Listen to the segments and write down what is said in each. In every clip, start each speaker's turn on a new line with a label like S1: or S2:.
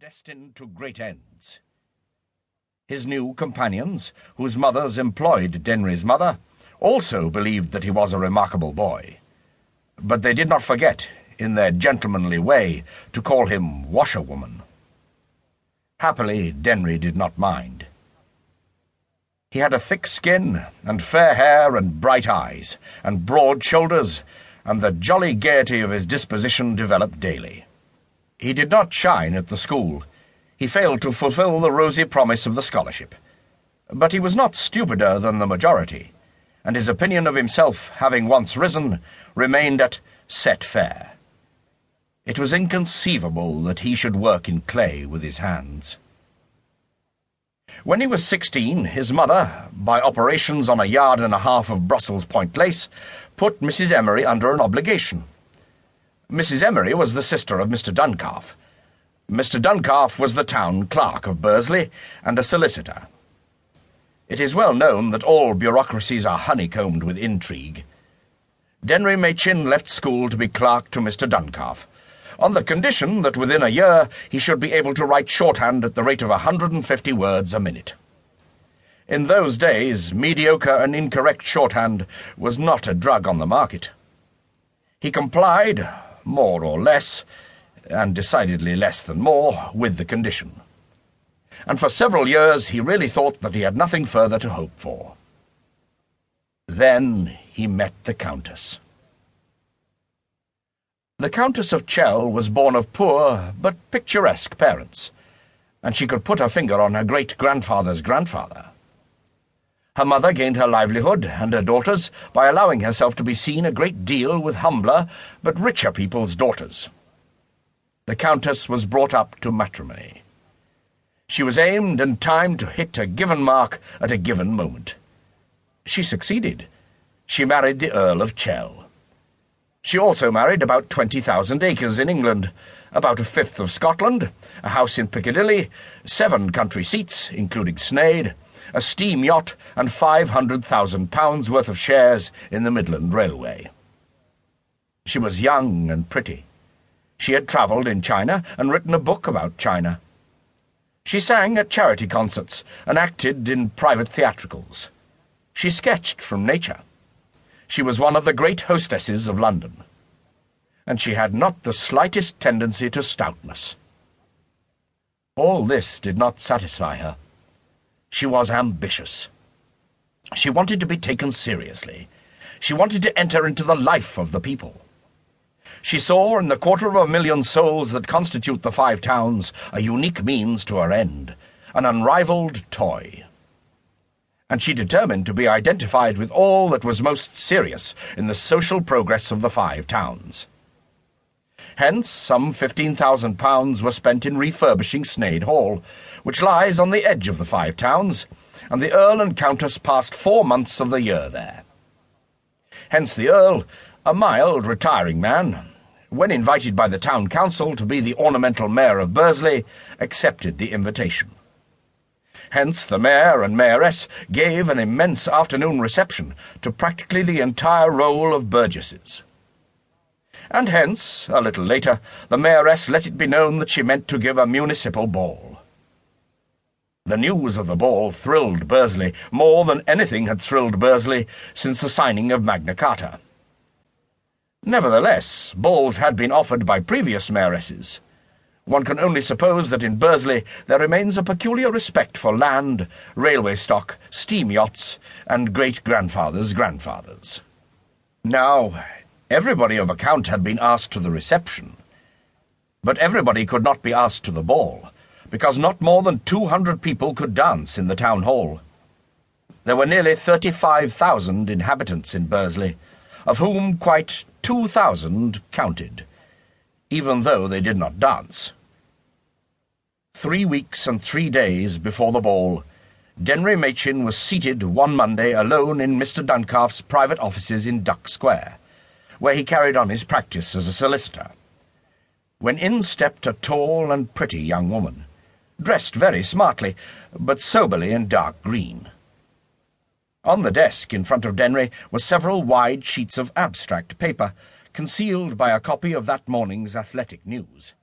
S1: destined to great ends. His new companions, whose mothers employed Denry's mother, also believed that he was a remarkable boy. But they did not forget, in their gentlemanly way, to call him washerwoman. Happily, Denry did not mind. He had a thick skin, and fair hair, and bright eyes, and broad shoulders, and the jolly gaiety of his disposition developed daily. He did not shine at the school. He failed to fulfill the rosy promise of the scholarship. But he was not stupider than the majority, and his opinion of himself, having once risen, remained at set fair. It was inconceivable that he should work in clay with his hands. When he was 16, his mother, by operations on 1.5 yards of Brussels point lace, put Mrs. Emery under an obligation. Mrs. Emery was the sister of Mr. Duncalf. Mr. Duncalf was the town clerk of Bursley and a solicitor. It is well known that all bureaucracies are honeycombed with intrigue. Denry Machin left school to be clerk to Mr. Duncalf, on the condition that within a year he should be able to write shorthand at the rate of 150 words a minute. In those days, mediocre and incorrect shorthand was not a drug on the market. He complied, more or less, and decidedly less than more, with the condition. And for several years he really thought that he had nothing further to hope for. Then he met the Countess. The Countess of Chell was born of poor but picturesque parents, and she could put her finger on her great-grandfather's grandfather. Her mother gained her livelihood and her daughters by allowing herself to be seen a great deal with humbler but richer people's daughters. The Countess was brought up to matrimony. She was aimed and timed to hit a given mark at a given moment. She succeeded. She married the Earl of Chell. She also married about 20,000 acres in England, about 1/5 of Scotland, a house in Piccadilly, 7 country seats, including Sneyd, a steam yacht, and £500,000 worth of shares in the Midland Railway. She was young and pretty. She had travelled in China and written a book about China. She sang at charity concerts and acted in private theatricals. She sketched from nature. She was one of the great hostesses of London. And she had not the slightest tendency to stoutness. All this did not satisfy her. She was ambitious. She wanted to be taken seriously. She wanted to enter into the life of the people. She saw in the 250,000 souls that constitute the Five Towns a unique means to her end, an unrivalled toy. And she determined to be identified with all that was most serious in the social progress of the Five Towns. Hence, some £15,000 were spent in refurbishing Sneyd Hall, which lies on the edge of the Five Towns, and the Earl and Countess passed 4 months of the year there. Hence the Earl, a mild, retiring man, when invited by the town council to be the ornamental mayor of Bursley, accepted the invitation. Hence the mayor and mayoress gave an immense afternoon reception to practically the entire roll of burgesses. And hence, a little later, the mayoress let it be known that she meant to give a municipal ball. The news of the ball thrilled Bursley more than anything had thrilled Bursley since the signing of Magna Carta. Nevertheless, balls had been offered by previous mayoresses. One can only suppose that in Bursley there remains a peculiar respect for land, railway stock, steam yachts, and great-grandfathers' grandfathers. Now, everybody of account had been asked to the reception, but everybody could not be asked to the ball, because not more than 200 people could dance in the town hall. There were nearly 35,000 inhabitants in Bursley, of whom quite 2,000 counted, even though they did not dance. 3 weeks and 3 days before the ball, Denry Machin was seated one Monday alone in Mr. Duncalf's private offices in Duck Square, where he carried on his practice as a solicitor, when in stepped a tall and pretty young woman, dressed very smartly, but soberly in dark green. On the desk in front of Denry were several wide sheets of abstract paper, concealed by a copy of that morning's Athletic News.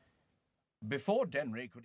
S1: Before Denry could